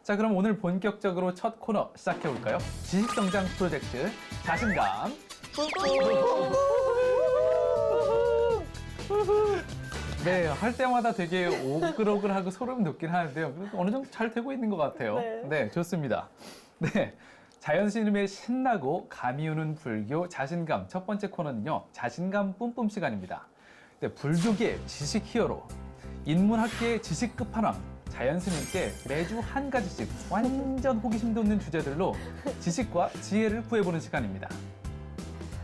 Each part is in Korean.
자, 그럼 오늘 본격적으로 첫 코너 시작해볼까요? 지식성장 프로젝트 자신감. 네, 할 때마다 되게 오글오글하고 소름 돋긴 하는데요. 그래도 어느 정도 잘 되고 있는 것 같아요. 네, 좋습니다. 네, 자연스님의 신나고 감이 오는 불교 자신감 첫 번째 코너는요, 자신감 뿜뿜 시간입니다. 네, 불교계 지식 히어로, 인문학계의 지식 끝판왕, 자연스님께 매주 한 가지씩 완전 호기심 돋는 주제들로 지식과 지혜를 구해보는 시간입니다.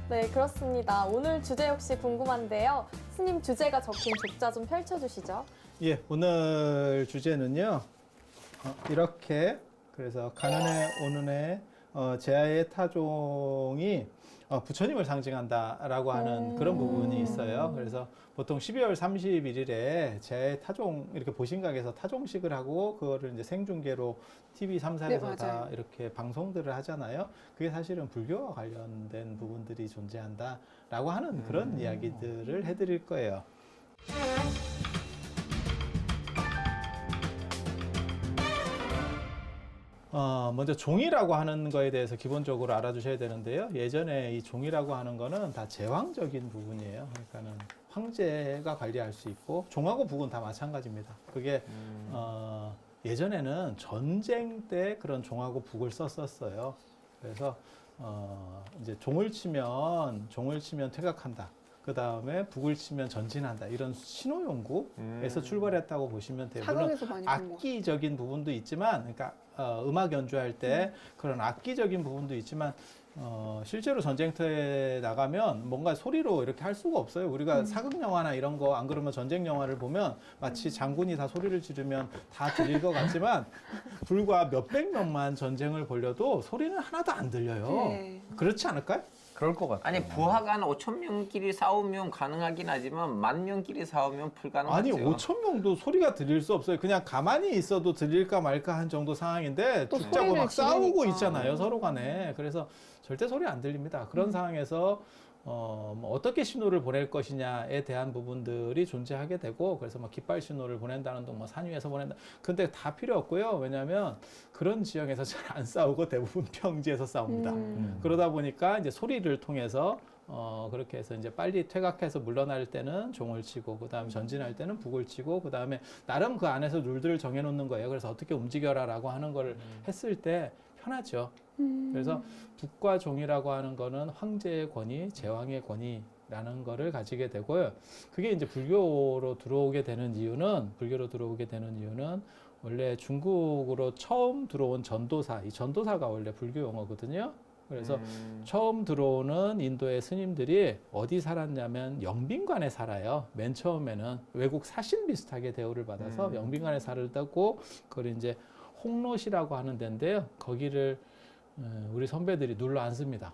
네, 그렇습니다. 오늘 주제 혹시 궁금한데요. 스님 주제가 적힌 족자 좀 펼쳐주시죠. 예, 오늘 주제는요. 이렇게 그래서 가는 해 오는 해 제아의 타종이 부처님을 상징한다라고 하는 그런 부분이 있어요. 그래서 보통 12월 31일에 제아의 타종 이렇게 보신각에서 타종식을 하고 그거를 이제 생중계로 TV 3사에서 다 이렇게 방송들을 하잖아요. 그게 사실은 불교와 관련된 부분들이 존재한다라고 하는 그런 이야기들을 해드릴 거예요. 먼저 종이라고 하는 거에 대해서 기본적으로 알아두셔야 되는데요. 예전에 이 종이라고 하는 거는 다 제왕적인 부분이에요. 그러니까는 황제가 관리할 수 있고, 종하고 북은 다 마찬가지입니다. 그게, 예전에는 전쟁 때 그런 종하고 북을 썼었어요. 그래서, 이제 종을 치면 퇴각한다. 그 다음에 북을 치면 전진한다. 이런 신호용구에서 출발했다고 보시면 돼요. 물론 악기적인 부분도 있지만, 그러니까 음악 연주할 때 그런 악기적인 부분도 있지만, 실제로 전쟁터에 나가면 뭔가 소리로 이렇게 할 수가 없어요. 우리가 사극 영화나 이런 거, 안 그러면 전쟁 영화를 보면 마치 장군이 다 소리를 지르면 다 들릴 것 같지만, 불과 몇백 명만 전쟁을 벌려도 소리는 하나도 안 들려요. 네. 그렇지 않을까요? 그럴 것 같아요. 아니 부하가 한 5천 명끼리 싸우면 가능하긴 하지만 10,000명끼리 싸우면 불가능하죠. 아니 5천 명도 소리가 들릴 수 없어요. 그냥 가만히 있어도 들릴까 말까 한 정도 상황인데 죽자고 막 싸우고 있잖아요, 서로 간에. 그래서 절대 소리 안 들립니다. 그런 상황에서 뭐 어떻게 신호를 보낼 것이냐에 대한 부분들이 존재하게 되고, 그래서 뭐 깃발 신호를 보낸다는 둥, 뭐 산 위에서 보낸다. 근데 다 필요 없고요. 왜냐하면 그런 지역에서 잘 안 싸우고 대부분 평지에서 싸웁니다. 그러다 보니까 이제 소리를 통해서 그렇게 해서 이제 빨리 퇴각해서 물러날 때는 종을 치고, 그 다음에 전진할 때는 북을 치고, 그 다음에 나름 그 안에서 룰들을 정해놓는 거예요. 그래서 어떻게 움직여라라고 하는 거를 했을 때 편하죠. 그래서 북과 종이라고 하는 거는 황제의 권위, 제왕의 권위라는 거를 가지게 되고요. 그게 이제 불교로 들어오게 되는 이유는 원래 중국으로 처음 들어온 전도사, 이 전도사가 원래 불교 용어거든요. 그래서 처음 들어오는 인도의 스님들이 어디 살았냐면 영빈관에 살아요. 맨 처음에는 외국 사신 비슷하게 대우를 받아서 영빈관에 살았다고, 그걸 이제 홍롯이라고 하는 데인데요. 거기를 우리 선배들이 눌러 앉습니다.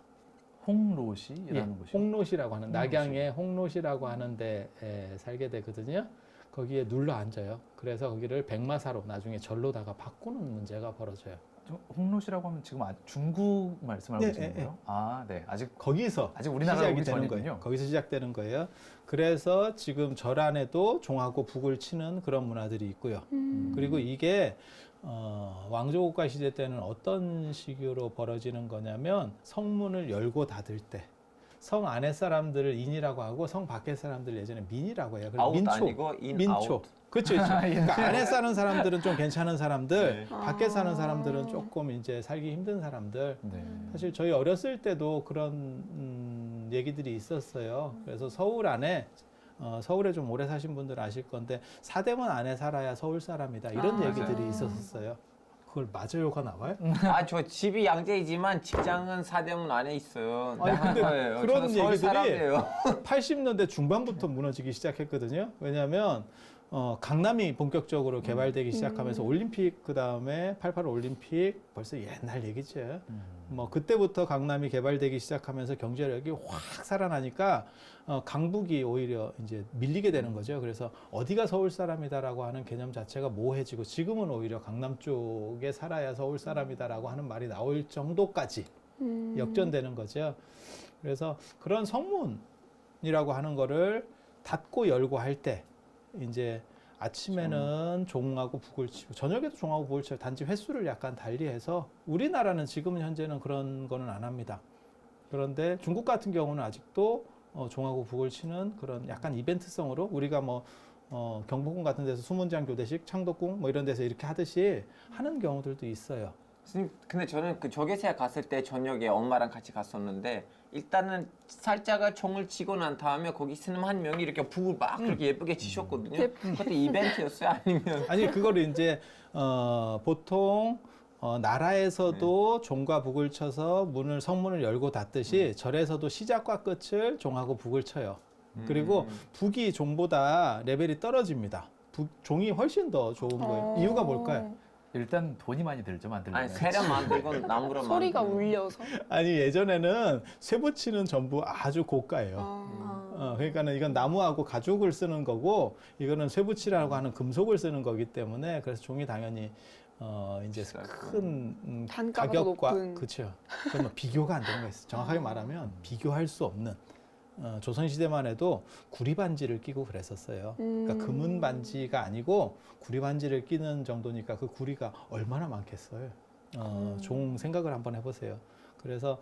홍롯이라는 곳이요? 홍롯이라고 하는, 낙양의 홍롯이라고 하는 데에 살게 되거든요. 거기에 눌러 앉아요. 그래서 거기를 백마사로 나중에 절로다가 바꾸는 문제가 벌어져요. 홍롯이라고 하면 지금 중국 말씀하고 계시는 거예요? 아, 네. 아직 우리나라로 오기 전이군요. 거기서 시작되는 거예요. 그래서 지금 절 안에도 종하고 북을 치는 그런 문화들이 있고요. 그리고 이게 왕조국가 시대 때는 어떤 식으로 벌어지는 거냐면, 성문을 열고 닫을 때 성 안에 사람들을 인이라고 하고 성 밖에 사람들을 예전에 민이라고 해요. 아웃 아니고 인, 민초. 아웃. 그렇죠. 그러니까 안에 사는 사람들은 좀 괜찮은 사람들, 밖에 사는 사람들은 조금 이제 살기 힘든 사람들. 사실 저희 어렸을 때도 그런 얘기들이 있었어요. 그래서 서울 안에 서울에 좀 오래 사신 분들은 아실 건데, 사대문 안에 살아야 서울 사람이다, 이런 얘기들이 있었어요. 그걸 맞아요가 나와요? 저 집이 양재이지만 직장은 사대문 안에 있어요. 아니, 근데 그런 얘기들이 사람이에요. 80년대 중반부터 무너지기 시작했거든요. 왜냐하면 강남이 본격적으로 개발되기 시작하면서 올림픽, 그 다음에 88 올림픽, 벌써 옛날 얘기죠. 뭐 그때부터 강남이 개발되기 시작하면서 경제력이 확 살아나니까 강북이 오히려 이제 밀리게 되는 거죠. 그래서 어디가 서울 사람이다라고 하는 개념 자체가 모호해지고, 지금은 오히려 강남 쪽에 살아야 서울 사람이다라고 하는 말이 나올 정도까지 역전되는 거죠. 그래서 그런 성문이라고 하는 거를 닫고 열고 할 때, 이제 아침에는 종하고 북을 치고 저녁에도 종하고 북을 쳐요. 단지 횟수를 약간 달리해서 우리나라는 지금 현재는 그런 거는 안 합니다. 그런데 중국 같은 경우는 아직도 종하고 북을 치는 그런 약간 이벤트성으로 우리가 뭐 경복궁 같은 데서 수문장 교대식, 창덕궁 뭐 이런 데서 이렇게 하듯이 하는 경우들도 있어요. 스님, 근데 저는 그 조계사에 갔을 때 저녁에 엄마랑 같이 갔었는데 일단은 살짝가 총을 치고 난 다음에 거기 스님 한 명이 이렇게 북을 막 그렇게 예쁘게 치셨거든요. 그것도 이벤트였어요? 아니면? 아니 그거를 이제 보통 나라에서도 종과 북을 쳐서 성문을 열고 닫듯이 절에서도 시작과 끝을 종하고 북을 쳐요. 그리고 북이 종보다 레벨이 떨어집니다. 종이 훨씬 더 좋은 거예요. 이유가 뭘까요? 일단 돈이 많이 들죠, 만들려면. 아니 세련 만들고 나무로 만들고. 소리가 울려서. 아니 예전에는 쇠붙이는 전부 아주 고가예요. 그러니까는 이건 나무하고 가죽을 쓰는 거고 이거는 쇠붙이라고 하는 금속을 쓰는 거기 때문에 그래서 종이 당연히 이제 큰 단가가 가격과 높은. 그렇죠. 그러면 비교가 안 되는 거 있어요. 정확하게 말하면 비교할 수 없는. 조선시대만 해도 구리반지를 끼고 그랬었어요. 그러니까 금은 반지가 아니고 구리반지를 끼는 정도니까 그 구리가 얼마나 많겠어요. 종 생각을 한번 해보세요. 그래서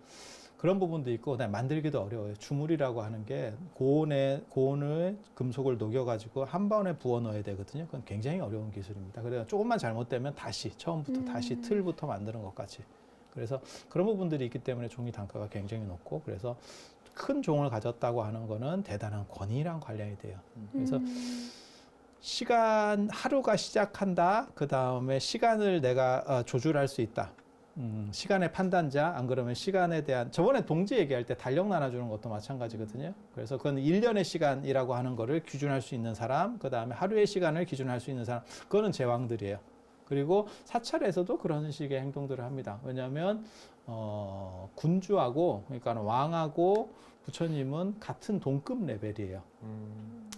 그런 부분도 있고 그다음에 만들기도 어려워요. 주물이라고 하는 게 고온을 금속을 녹여가지고 한 번에 부어 넣어야 되거든요. 그건 굉장히 어려운 기술입니다. 그래서 조금만 잘못되면 다시 처음부터 다시 틀부터 만드는 것 같이. 그래서 그런 부분들이 있기 때문에 종이 단가가 굉장히 높고 그래서 큰 종을 가졌다고 하는 거는 대단한 권위랑 관련이 돼요. 그래서 하루가 시작한다. 그 다음에 시간을 내가 조절할 수 있다. 시간의 판단자, 안 그러면 시간에 대한, 저번에 동지 얘기할 때 달력 나눠주는 것도 마찬가지거든요. 그래서 그건 1년의 시간이라고 하는 거를 기준할 수 있는 사람, 그 다음에 하루의 시간을 기준할 수 있는 사람, 그거는 제왕들이에요. 그리고 사찰에서도 그런 식의 행동들을 합니다. 왜냐하면 군주하고 그러니까 왕하고 부처님은 같은 동급 레벨이에요.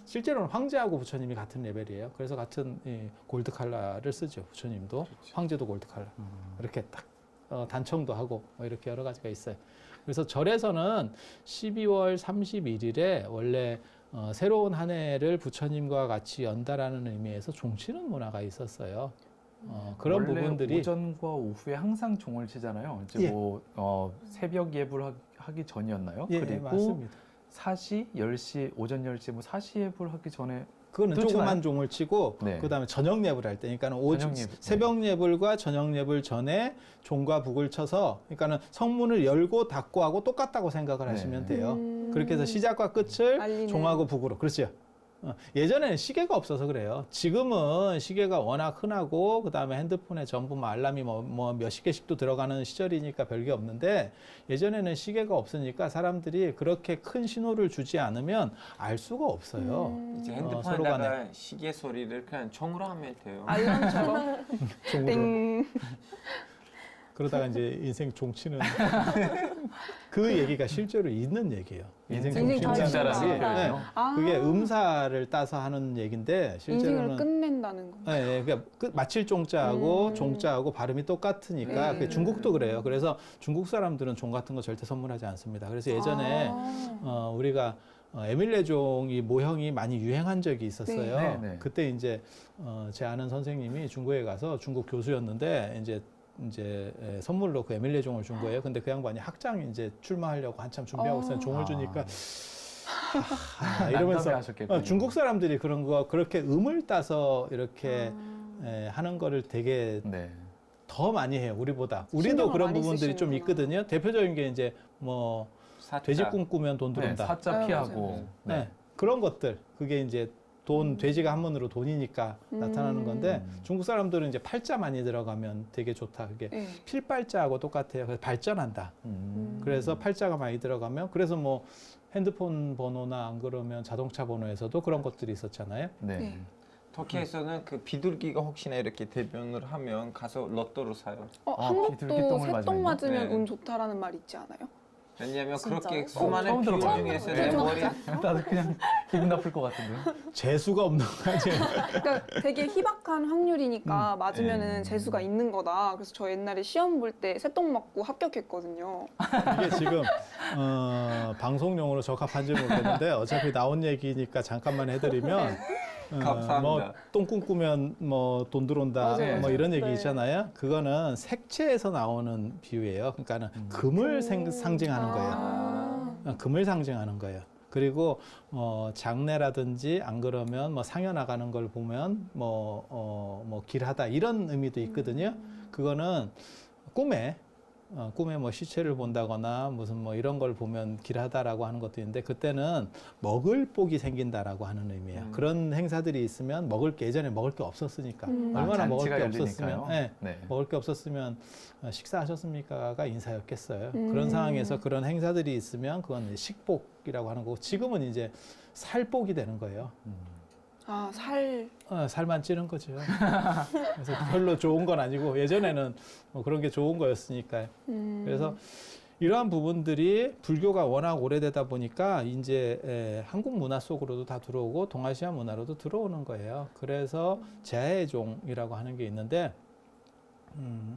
실제로는 황제하고 부처님이 같은 레벨이에요. 그래서 같은 골드 칼라를 쓰죠. 부처님도 그렇죠. 황제도 골드 칼라 이렇게 딱 단청도 하고 뭐 이렇게 여러 가지가 있어요. 그래서 절에서는 12월 31일에 원래 새로운 한 해를 부처님과 같이 연다라는 의미에서 종치는 문화가 있었어요. 그런 원래 부분들이 오전과 오후에 항상 종을 치잖아요. 이제 예. 뭐 새벽 예불 하기 전이었나요? 예, 그리고 맞습니다. 사시 10시 오전 10시 뭐 사시 예불 하기 전에 그거는 또 조그만 치나요? 종을 치고 네. 그다음에 저녁 예불 할 때, 그러니까는 저녁 예불, 새벽 예불과 저녁 예불 전에 종과 북을 쳐서, 그러니까는 성문을 열고 닫고 하고 똑같다고 생각을 네. 하시면 돼요. 그렇게 해서 시작과 끝을 알리는. 종하고 북으로, 그렇죠. 예전에는 시계가 없어서 그래요. 지금은 시계가 워낙 흔하고 그다음에 핸드폰에 전부 뭐 알람이 뭐 몇십 개씩도 들어가는 시절이니까 별게 없는데 예전에는 시계가 없으니까 사람들이 그렇게 큰 신호를 주지 않으면 알 수가 없어요. 이제 서로 핸드폰에다가 간에. 시계 소리를 그냥 총으로 하면 돼요. 알람처럼 종으로. 땡. 그러다가 이제 인생 종치는 그 얘기가 실제로 있는 얘기예요. 인생 인생 종친다는 종친다라는 게 표현이요? 그게 음사를 따서 하는 얘기인데 인생을 실제로는 끝낸다는 거. 네, 그러니까 마칠 종자하고 종자하고 발음이 똑같으니까 그게 중국도 그래요. 그래서 중국 사람들은 종 같은 거 절대 선물하지 않습니다. 그래서 예전에 우리가 에밀레종이 모형이 많이 유행한 적이 있었어요. 네, 네. 그때 이제 제 아는 선생님이 중국에 가서 중국 교수였는데 이제 선물로 그 에밀레종을 준 거예요. 근데 그 양반이 학장 이제 출마하려고 한참 준비하고 있었는데 종을 주니까 이러면서 난감해하셨겠군요. 중국 사람들이 그런 거 그렇게 음을 따서 이렇게 하는 거를 되게 네. 더 많이 해요. 우리보다. 우리도 신경을 그런 많이 부분들이 좀 쓰시는구나. 있거든요. 대표적인 게 이제 뭐 사자. 돼지 꿈꾸면 돈 네, 들어온다. 사자 아유, 피하고 네. 네. 그런 것들. 그게 이제 돼지가 한문으로 돈이니까 나타나는 건데 중국 사람들은 이제 팔자 많이 들어가면 되게 좋다. 그게 네. 필발자하고 똑같아요. 그래서 발전한다. 그래서 팔자가 많이 들어가면 그래서 뭐 핸드폰 번호나 안 그러면 자동차 번호에서도 그런 것들이 있었잖아요. 네. 네. 터키에서는 그 비둘기가 혹시나 이렇게 대변을 하면 가서 로또를 사요. 비둘기똥을 한국도 새똥 맞으면요? 맞으면 네. 운 좋다라는 말 있지 않아요? 왜냐하면 진짜요? 그렇게 처음 수많은 비율 들어봤네요. 중에서 네. 내 머리 나도 그냥 기분 나쁠 것 같은데요. 재수가 없는 거지. 그러니까 되게 희박한 확률이니까 맞으면은 재수가 있는 거다. 그래서 저 옛날에 시험 볼 때 새똥 맞고 합격했거든요. 이게 지금 방송용으로 적합한지 모르겠는데 어차피 나온 얘기니까 잠깐만 해드리면 감사합니다. 뭐 똥 꿈꾸면 뭐 돈 들어온다 맞아요. 뭐 이런 얘기 네. 있잖아요. 그거는 색채에서 나오는 비유예요. 그러니까는 금을 상징하는 거예요. 아. 금을 상징하는 거예요. 그리고 장례라든지 안 그러면 뭐 상여 나가는 걸 보면 뭐 길하다 이런 의미도 있거든요. 그거는 꿈에 뭐 시체를 본다거나 무슨 뭐 이런 걸 보면 길하다라고 하는 것도 있는데 그때는 먹을 복이 생긴다라고 하는 의미예요. 그런 행사들이 있으면 먹을 게 예전에 먹을 게 없었으니까 얼마나 먹을 게 없었으면 네. 먹을 게 없었으면 식사하셨습니까가 인사였겠어요. 그런 상황에서 그런 행사들이 있으면 그건 식복이라고 하는 거고 지금은 이제 살복이 되는 거예요. 아, 살만 찌는 거죠. 그래서 별로 좋은 건 아니고 예전에는 뭐 그런 게 좋은 거였으니까요. 그래서 이러한 부분들이 불교가 워낙 오래되다 보니까 이제 한국 문화 속으로도 다 들어오고 동아시아 문화로도 들어오는 거예요. 그래서 제해종이라고 하는 게 있는데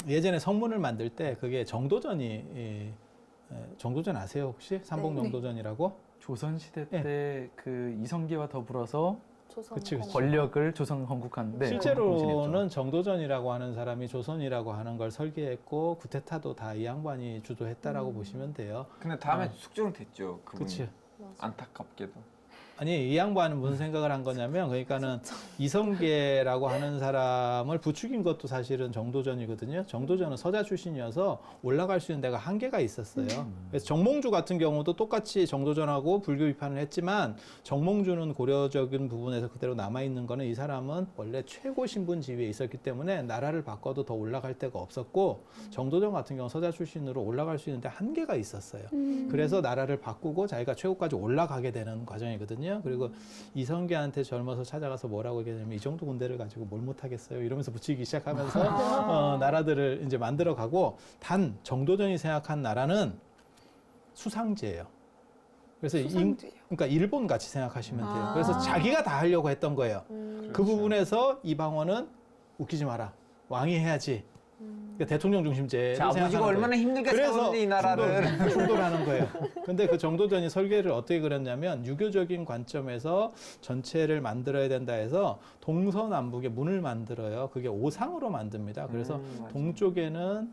예전에 성문을 만들 때 그게 정도전이 정도전 아세요 혹시? 삼봉정도전이라고? 조선시대 때 그 이성계와 더불어서 그치, 그치. 권력을 조선 건국한 실제로는 정도전이라고 하는 사람이 조선이라고 하는 걸 설계했고 구테타도 다 이 양반이 주도했다라고 보시면 돼요. 근데 다음에 숙종됐죠. 그분이. 그치. 안타깝게도. 아니 이 양반은 무슨 생각을 한 거냐면 그러니까는 이성계라고 하는 사람을 부추긴 것도 사실은 정도전이거든요. 정도전은 서자 출신이어서 올라갈 수 있는 데가 한계가 있었어요. 그래서 정몽주 같은 경우도 똑같이 정도전하고 불교 비판을 했지만 정몽주는 고려적인 부분에서 그대로 남아있는 거는 이 사람은 원래 최고 신분 지위에 있었기 때문에 나라를 바꿔도 더 올라갈 데가 없었고 정도전 같은 경우 서자 출신으로 올라갈 수 있는데 한계가 있었어요. 그래서 나라를 바꾸고 자기가 최고까지 올라가게 되는 과정이거든요. 그리고 이성계한테 젊어서 찾아가서 뭐라고 얘기하냐면 이 정도 군대를 가지고 뭘 못하겠어요 이러면서 붙이기 시작하면서 나라들을 이제 만들어가고 단 정도전이 생각한 나라는 수상제예요. 그래서 그러니까 일본 같이 생각하시면 돼요. 그래서 자기가 다 하려고 했던 거예요. 그 부분에서 이방원은 웃기지 마라. 왕이 해야지. 그러니까 대통령 중심제를 자, 아버지가 생각하는 얼마나 거예요. 힘들게 그래서 살았는데 이 나라를. 충돌하는 거예요. 근데 그 정도전이 설계를 어떻게 그렸냐면 유교적인 관점에서 전체를 만들어야 된다 해서 동서남북에 문을 만들어요. 그게 오상으로 만듭니다. 그래서 맞아. 동쪽에는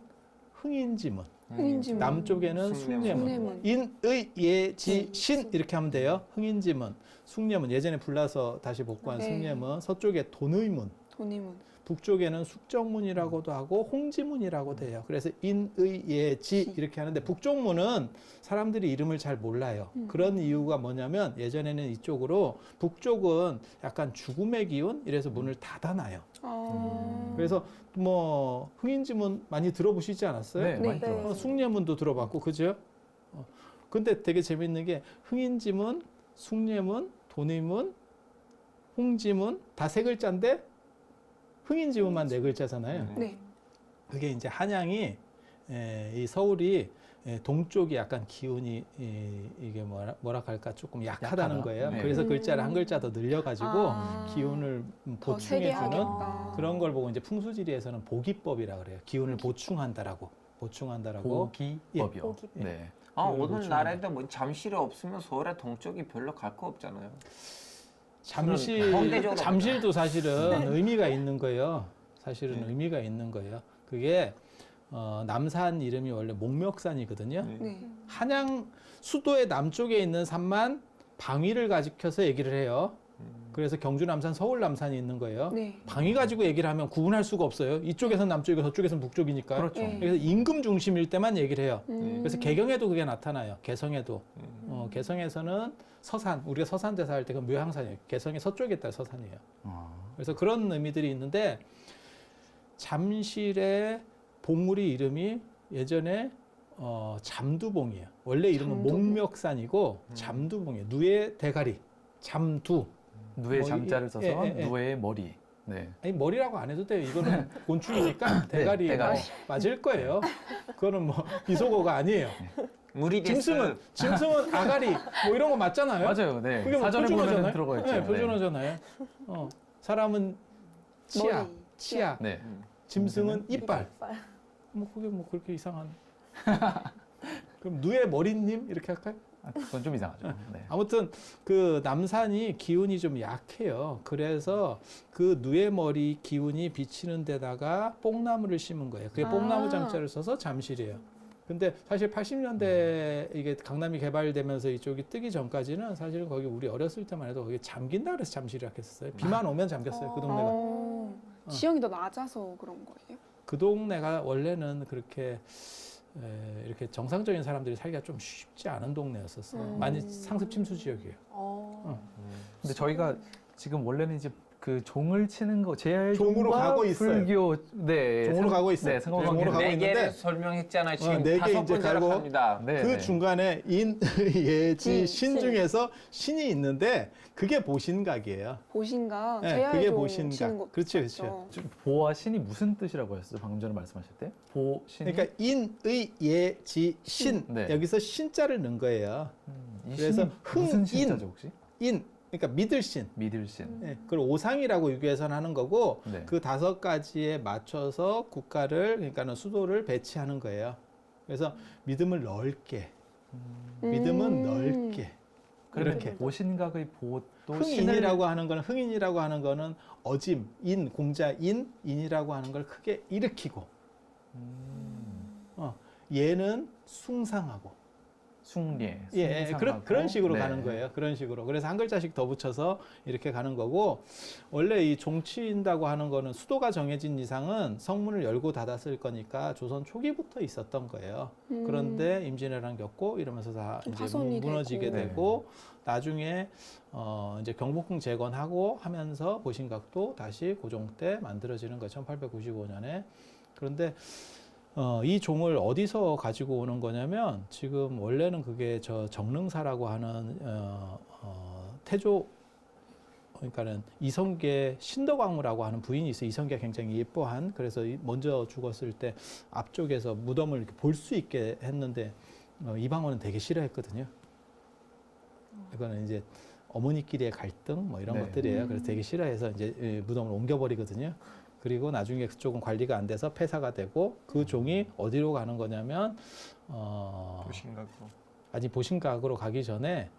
흥인지문, 흥인지문. 남쪽에는 숭례문. 인의 예지 신 이렇게 하면 돼요. 흥인지문, 숭례문 예전에 불나서 다시 복구한 네. 숭례문, 서쪽에 돈의문, 돈이문. 북쪽에는 숙정문이라고도 하고 홍지문이라고 돼요. 그래서 인의예지 이렇게 하는데 북쪽문은 사람들이 이름을 잘 몰라요. 그런 이유가 뭐냐면 예전에는 이쪽으로 북쪽은 약간 죽음의 기운 이래서 문을 닫아놔요. 그래서 뭐 흥인지문 많이 들어보시지 않았어요? 네, 많이 네. 들어봤어요. 숭례문도 들어봤고 그죠? 근데 되게 재밌는 게 흥인지문, 숭례문, 돈의문, 홍지문 다 세 글자인데 흥인지문만 네 글자잖아요. 네. 그게 이제 한양이 이 서울이 동쪽이 약간 기운이 이게 뭐라 할까 조금 약하다는 약하다. 거예요. 네. 그래서 글자를 한 글자 더 늘려가지고 기운을 더 세게 보충해주는 하겠다. 그런 걸 보고 이제 풍수지리에서는 보기법이라 그래요. 기운을 보충한다라고. 보기법이요. 보기법. 네. 아, 그걸 어느 보충하는 나라에도 뭐 잠실이 없으면 서울의 동쪽이 별로 갈 거 없잖아요. 잠실도 상대적으로 사실은 의미가 있는 거예요. 사실은 네. 의미가 있는 거예요. 그게 남산 이름이 원래 목멱산이거든요. 네. 한양 수도의 남쪽에 있는 산만 방위를 가지켜서 얘기를 해요. 그래서 경주 남산, 서울 남산이 있는 거예요. 네. 방위 가지고 얘기를 하면 구분할 수가 없어요. 이쪽에선 남쪽이고 저쪽에선 북쪽이니까. 그렇죠. 네. 그래서 임금 중심일 때만 얘기를 해요. 그래서 음. 개경에도 그게 나타나요. 개성에도. 개성에서는 서산, 우리가 서산대사 할 때 그 묘향산이에요. 개성의 서쪽에 있다 서산이에요. 그래서 그런 의미들이 있는데 잠실의 봉우리 이름이 예전에 잠두봉이에요. 원래 이름은 잠두봉. 목멱산이고 잠두봉이에요. 누의 대가리, 잠두. 누에 뭐 잠자를 써서 예. 누에의 머리. 네. 아니 머리라고 안 해도 돼요. 이거는 곤충이니까 대가리, 대가리. 뭐 맞을 거예요. 그거는 뭐 비속어가 아니에요. 물이 됐어요. 짐승은 아가리 뭐 이런 거 맞잖아요. 맞아요. 네. 그게 뭐 사전에 보면 표준어잖아요. 들어가 있죠. 네, 표준어잖아요. 사람은 치아, 머리. 치아. 네. 짐승은 이빨. 뭐 그게 뭐 그렇게 이상한. 그럼 누의 머리님 이렇게 할까요? 그건 좀 이상하죠. 네. 아무튼 그 남산이 기운이 좀 약해요. 그래서 그 누에머리 기운이 비치는 데다가 뽕나무를 심은 거예요. 그게 뽕나무 장자를 써서 잠실이에요. 근데 사실 80년대 이게 강남이 개발되면서 이쪽이 뜨기 전까지는 사실은 거기 우리 어렸을 때만 해도 거기 잠긴다 그래서 잠실이라고 했었어요. 비만 오면 잠겼어요. 그 동네가. 지형이 더 낮아서 그런 거예요? 그 동네가 원래는 그렇게 이렇게 정상적인 사람들이 살기가 좀 쉽지 않은 동네였었어요. 많이 상습 침수 지역이에요. 근데 저희가 지금 원래는 이제 그 종을 치는 거 종으로 가고 있어요. 불교 종으로 가고 있어요. 네, 종으로 상관관계. 가고 네 개를 있는데 설명했잖아요. 지금 네 개 다섯 이제 번째로 가고 갑니다. 네, 그 네. 중간에 인, 예지, 신 신. 중에서 신이 있는데 그게 보신각이에요. 보신각, 네, 제야의 그게 종 보신각. 치는 거 그렇죠, 맞죠? 그렇죠. 지금 보와 신이 무슨 뜻이라고 하셨어요? 방금 전에 말씀하실 때? 보, 신이? 그러니까 인, 의, 예, 지, 신 네. 여기서 신자를 넣은 거예요. 이 그래서 신이 무슨 흥인. 신자죠 혹시? 인, 그러니까 믿을 신. 믿을 신. 네, 그걸 오상이라고 유교에서는 하는 거고 네. 그 5가지에 맞춰서 국가를 그러니까는 수도를 배치하는 거예요. 그래서 믿음을 넓게, 믿음은 넓게 그렇게 이렇게. 보신각의 보도 흥인이라고 하는 거는 흥인이라고 하는 거는 어짐, 인, 공자, 인이라고 하는 걸 크게 일으키고, 얘는 숭상하고. 숭례, 예, 숭상하고. 그런 식으로 네. 가는 거예요. 그런 식으로. 그래서 한 글자씩 더 붙여서 이렇게 가는 거고, 원래 이 종친다고 하는 거는 수도가 정해진 이상은 성문을 열고 닫았을 거니까 조선 초기부터 있었던 거예요. 그런데 임진왜란 겪고 이러면서 다 이제 파손이 무너지게 되고. 되고, 나중에 이제 경복궁 재건하고 하면서 보신각도 다시 고종 때 만들어지는 거예요. 1895년에. 그런데 이 종을 어디서 가지고 오는 거냐면 지금 원래는 그게 저 정릉사라고 하는 태조 그러니까는 이성계 신덕왕후라고 하는 부인이 있어요. 이성계가 굉장히 예뻐한. 그래서 먼저 죽었을 때 앞쪽에서 무덤을 이렇게 볼 수 있게 했는데 이방원은 되게 싫어했거든요. 이거는 이제 어머니끼리의 갈등 뭐 이런 네. 것들이에요. 그래서 되게 싫어해서 이제 무덤을 옮겨버리거든요. 그리고 나중에 그쪽은 관리가 안 돼서 폐사가 되고 그 종이 어디로 가는 거냐면 보신각으로. 아직 보신각으로 가기 전에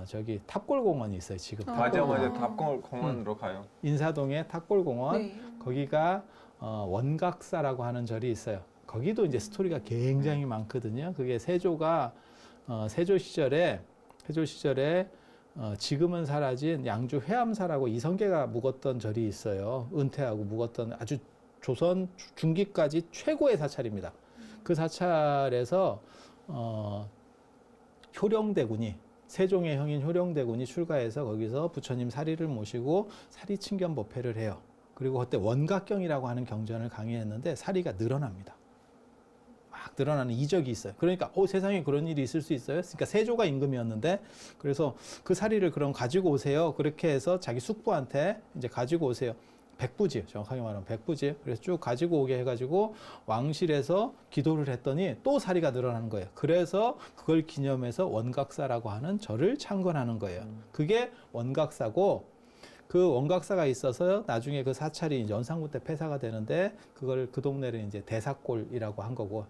저기 탑골공원이 있어요. 지금 맞아. 답공을 공원으로 가요. 인사동에 탑골공원 네. 거기가 원각사라고 하는 절이 있어요. 거기도 이제 스토리가 굉장히 많거든요. 그게 세조가 세조 시절에 지금은 사라진 양주 회암사라고 이성계가 묵었던 절이 있어요. 은퇴하고 묵었던 아주 조선 중기까지 최고의 사찰입니다. 그 사찰에서 효령대군이 세종의 형인 효령대군이 출가해서 거기서 부처님 사리를 모시고 사리 친견 법회를 해요. 그리고 그때 원각경이라고 하는 경전을 강의했는데 사리가 늘어납니다. 막 늘어나는 이적이 있어요. 그러니까 세상에 그런 일이 있을 수 있어요. 그러니까 세조가 임금이었는데 그래서 그 사리를 그럼 가지고 오세요. 그렇게 해서 자기 숙부한테 이제 가지고 오세요. 백부지, 정확하게 말하면 백부지. 그래서 쭉 가지고 오게 해가지고 왕실에서 기도를 했더니 또 사리가 늘어나는 거예요. 그래서 그걸 기념해서 원각사라고 하는 절을 창건하는 거예요. 그게 원각사고 그 원각사가 있어서 나중에 그 사찰이 이제 연산군 때 폐사가 되는데 그걸 그 동네를 이제 대사골이라고 한 거고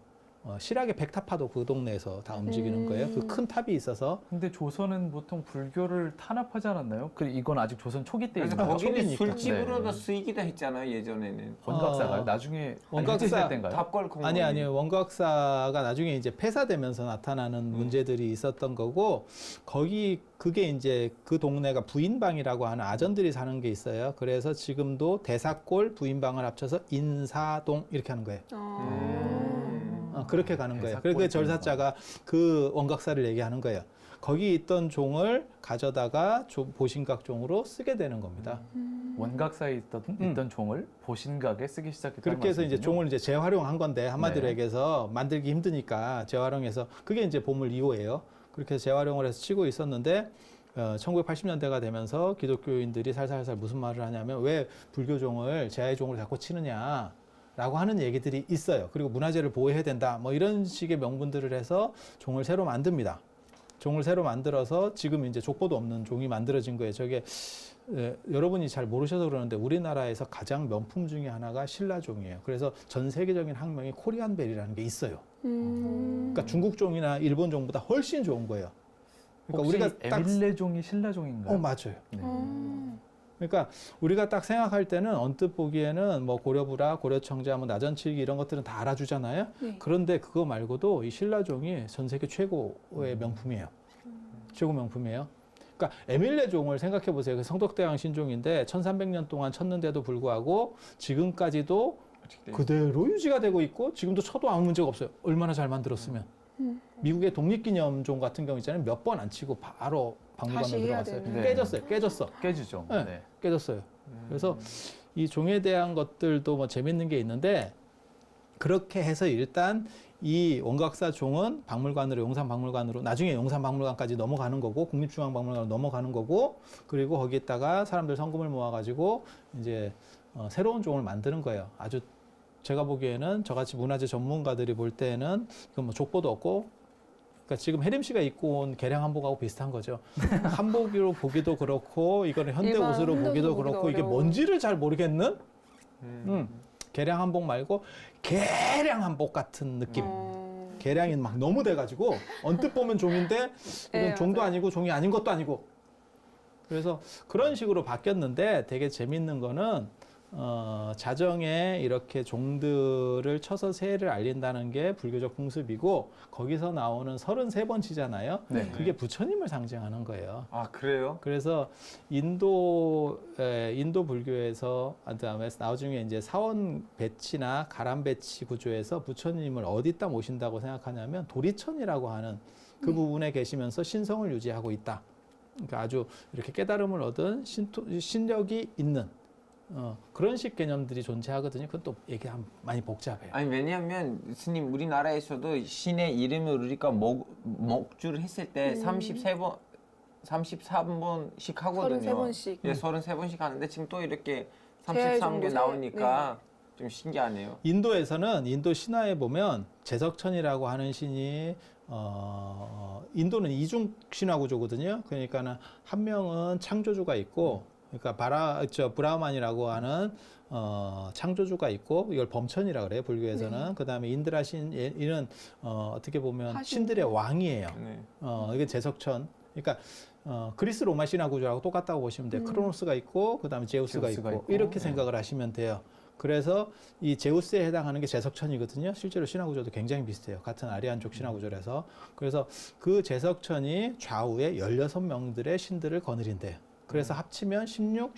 실학의 백탑파도 그 동네에서 다 움직이는 거예요. 그 큰 탑이 있어서. 근데 조선은 보통 불교를 탄압하지 않았나요? 이건 아직 조선 초기 그래서 때인가요? 거기는 초기니까. 술집으로도 네. 쓰이기도 했잖아요. 예전에는. 원각사가 나중에 원각사 때인가요? 답골 공원. 아니요. 원각사가 나중에 이제 폐사되면서 나타나는 문제들이 있었던 거고, 그게 이제 그 동네가 부인방이라고 하는 아전들이 사는 게 있어요. 그래서 지금도 대사골 부인방을 합쳐서 인사동 이렇게 하는 거예요. 그렇게 가는 거예요. 대사골 그래서 그 절사자가 그 원각사를 얘기하는 거예요. 거기 있던 종을 가져다가 보신각 종으로 쓰게 되는 겁니다. 원각사에 있던 종을 보신각에 쓰기 시작했다는 그렇게 해서 이제 말씀이군요. 종을 이제 재활용한 건데 한마디로 네. 얘기해서 만들기 힘드니까 재활용해서 그게 이제 보물 2호예요. 그렇게 해서 재활용을 해서 치고 있었는데 1980년대가 되면서 기독교인들이 살살살 무슨 말을 하냐면 왜 불교 종을 제아의 종을 자꾸 치느냐 라고 하는 얘기들이 있어요. 그리고 문화재를 보호해야 된다. 뭐 이런 식의 명분들을 해서 종을 새로 만듭니다. 종을 새로 만들어서 지금 이제 족보도 없는 종이 만들어진 거예요. 저게 여러분이 잘 모르셔서 그러는데 우리나라에서 가장 명품 중에 하나가 신라종이에요. 그래서 전 세계적인 학명이 코리안벨이라는 게 있어요. 그러니까 중국 종이나 일본 종보다 훨씬 좋은 거예요. 혹시 우리가 딱 에밀레종이 신라종인가요? 맞아요. 네. 그러니까 우리가 딱 생각할 때는 언뜻 보기에는 뭐 고려부라, 고려청자, 뭐 나전칠기 이런 것들은 다 알아주잖아요. 네. 그런데 그거 말고도 이 신라종이 전 세계 최고의 명품이에요. 최고 명품이에요. 그러니까 에밀레종을 생각해 보세요. 그 성덕대왕 신종인데 1300년 동안 쳤는데도 불구하고 지금까지도 그대로 유지가 되고 있고 지금도 쳐도 아무 문제가 없어요. 얼마나 잘 만들었으면. 미국의 독립기념종 같은 경우 있잖아요. 몇 번 안 치고 바로 다시 박물관으로 해야 들어갔어요. 되는. 네. 깨졌어. 깨지죠. 네. 네. 깨졌어요. 그래서 이 종에 대한 것들도 뭐 재밌는 게 있는데 그렇게 해서 일단 이 원각사 종은 박물관으로 용산박물관으로 나중에 용산박물관까지 넘어가는 거고 국립중앙박물관으로 넘어가는 거고 그리고 거기에다가 사람들 성금을 모아가지고 이제 새로운 종을 만드는 거예요. 아주 제가 보기에는 저같이 문화재 전문가들이 볼 때는 이건 뭐 족보도 없고 그러니까 지금 혜림 씨가 입고 온 개량 한복하고 비슷한 거죠. 한복으로 보기도 그렇고 이거는 현대 일반 옷으로 현대 보기도 옷으로 그렇고 보기도 이게 어려워. 뭔지를 잘 모르겠는 개량 한복 말고 개량 한복 같은 느낌. 개량이 막 너무 돼가지고 언뜻 보면 종인데 이건 네, 종도 맞아요. 아니고 종이 아닌 것도 아니고 그래서 그런 식으로 바뀌었는데 되게 재밌는 거는 자정에 이렇게 종들을 쳐서 새해를 알린다는 게 불교적 풍습이고 거기서 나오는 33번 치잖아요. 네. 그게 부처님을 상징하는 거예요. 아 그래요? 그래서 인도 불교에서 그다음에 나중에 이제 사원 배치나 가람 배치 구조에서 부처님을 어디다 모신다고 생각하냐면 도리천이라고 하는 그 부분에 계시면서 신성을 유지하고 있다. 그러니까 아주 이렇게 깨달음을 얻은 신력이 있는 그런 식 개념들이 존재하거든요. 그건 또 얘기하면 많이 복잡해요. 아니 왜냐하면 스님 우리나라에서도 신의 이름을 우리가 목주를 했을 때 33번, 34번씩 하거든요. 33번씩. 예, 33번씩 하는데 지금 또 이렇게 제할 33개 정도 나오니까 좀 신기하네요. 인도에서는 인도 신화에 보면 제석천이라고 하는 신이 인도는 이중 신화 구조거든요. 그러니까는 한 명은 창조주가 있고 그러니까 브라흐만이라고 하는 창조주가 있고 이걸 범천이라 그래요 불교에서는. 그다음에 인드라 신 이는 어떻게 보면 하신. 신들의 왕이에요. 네. 이게 제석천. 그러니까 그리스 로마 신화 구조하고 똑같다고 보시면 돼요. 크로노스가 있고 그다음에 제우스가 있고 이렇게 생각을 하시면 돼요. 그래서 이 제우스에 해당하는 게 제석천이거든요. 실제로 신화 구조도 굉장히 비슷해요. 같은 아리안족 신화 구조라서. 그래서 그 제석천이 좌우에 16명들의 신들을 거느린대요. 그래서 합치면 16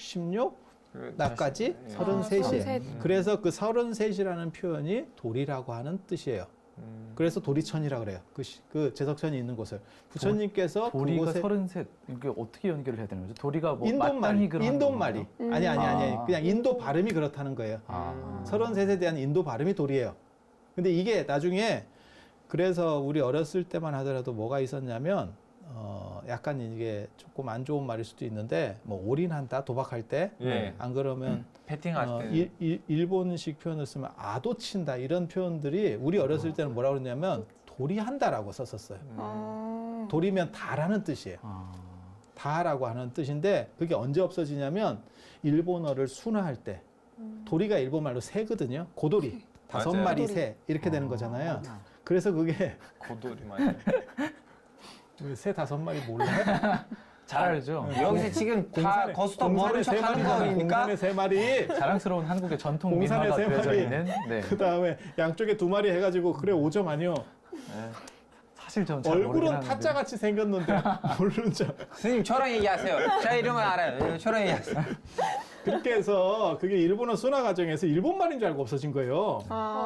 나까지 예. 33이에요. 33. 그래서 그 33이라는 표현이 돌이라고 하는 뜻이에요. 그래서 도리천이라 그래요. 그 제석천이 있는 곳을 부처님께서 도리가 그곳에 33 이게 어떻게 연결을 해야 되는 거죠? 도리가 뭐 인도말이 마땅히 그런 인도말이 건가요? 아니 아. 그냥 인도 발음이 그렇다는 거예요. 아. 33에 대한 인도 발음이 도리예요. 근데 이게 나중에 그래서 우리 어렸을 때만 하더라도 뭐가 있었냐면 약간 이게 조금 안 좋은 말일 수도 있는데 뭐 올인한다 도박할 때 안 예. 그러면 배팅할 때. 일본식 표현을 쓰면 아도친다 이런 표현들이 우리 어렸을 때는 뭐라고 그러냐면 도리한다라고 썼었어요. 도리면 다라는 뜻이에요. 아. 다라고 하는 뜻인데 그게 언제 없어지냐면 일본어를 순화할 때 도리가 일본말로 새거든요. 고도리 다섯 맞아요. 마리 새 이렇게 되는 거잖아요. 그래서 그게 고돌이 맞아요. 새 5마리 몰라요? 잘 알죠. 여기서 지금 다 거스톱 모른 척 하는 거니까 공산의 3마리 자랑스러운 한국의 전통 공산의 민화가 세 그려져 마리. 있는. 네. 그 다음에 양쪽에 2마리 해가지고 그래 5점 아니요. 사실 저는 잘 모르긴 얼굴은 하는데. 타짜같이 생겼는데 모르는 점. 스님 저랑 얘기하세요. 제가 이런 거 알아요. 저랑 얘기하세요. 그렇게 해서 그게 일본어 순화 과정에서 일본말인 줄 알고 없어진 거예요.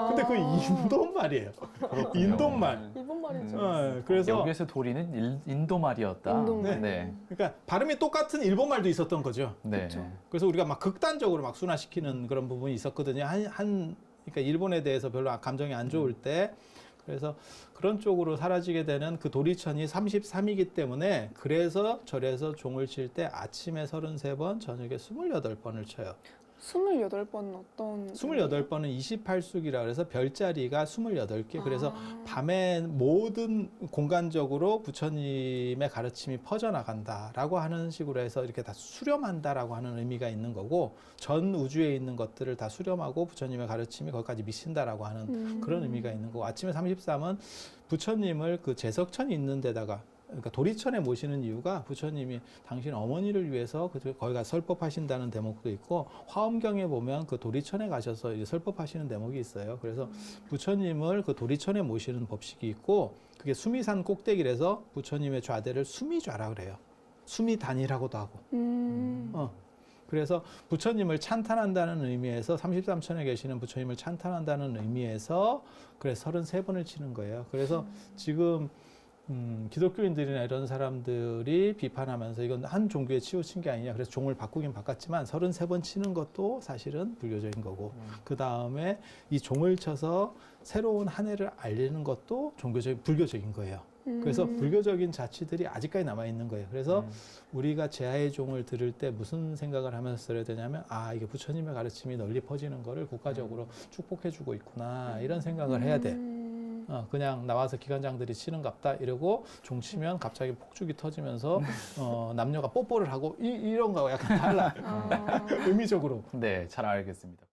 근데 그 인도말이에요. 인도말. 일본 말이죠. 그래서 여기에서 도리는 인도말이었다. 인도말. 네. 그러니까 발음이 똑같은 일본말도 있었던 거죠. 네. 그래서 우리가 막 극단적으로 막 순화시키는 그런 부분이 있었거든요. 그러니까 일본에 대해서 별로 감정이 안 좋을 때. 그래서 그런 쪽으로 사라지게 되는 그 도리천이 33이기 때문에 그래서 절에서 종을 칠 때 아침에 33번, 저녁에 28번을 쳐요. 28번은 어떤? 28번은 28숙이라 그래서 별자리가 28개. 그래서 밤에 모든 공간적으로 부처님의 가르침이 퍼져나간다라고 하는 식으로 해서 이렇게 다 수렴한다라고 하는 의미가 있는 거고 전 우주에 있는 것들을 다 수렴하고 부처님의 가르침이 거기까지 미친다라고 하는 그런 의미가 있는 거고 아침에 33은 부처님을 그 제석천이 있는 데다가 그러니까 도리천에 모시는 이유가 부처님이 당신 어머니를 위해서 거기가 설법하신다는 대목도 있고 화엄경에 보면 그 도리천에 가셔서 이제 설법하시는 대목이 있어요. 그래서 부처님을 그 도리천에 모시는 법식이 있고 그게 수미산 꼭대기라서 부처님의 좌대를 수미좌라 그래요. 수미단이라고도 하고. 그래서 부처님을 찬탄한다는 의미에서 33천에 계시는 부처님을 찬탄한다는 의미에서 그래서 33번을 치는 거예요. 그래서 지금 기독교인들이나 이런 사람들이 비판하면서 이건 한 종교에 치우친 게 아니냐. 그래서 종을 바꾸긴 바꿨지만 33번 치는 것도 사실은 불교적인 거고 그 다음에 이 종을 쳐서 새로운 한 해를 알리는 것도 불교적인 거예요. 그래서 불교적인 자취들이 아직까지 남아있는 거예요. 그래서 우리가 제하의 종을 들을 때 무슨 생각을 하면서 들어야 되냐면 아 이게 부처님의 가르침이 널리 퍼지는 거를 국가적으로 축복해주고 있구나 이런 생각을 해야 돼. 그냥 나와서 기관장들이 치는갑다 이러고 종 치면 갑자기 폭죽이 터지면서 남녀가 뽀뽀를 하고 이런 거하고 약간 달라. 의미적으로. 네, 잘 알겠습니다.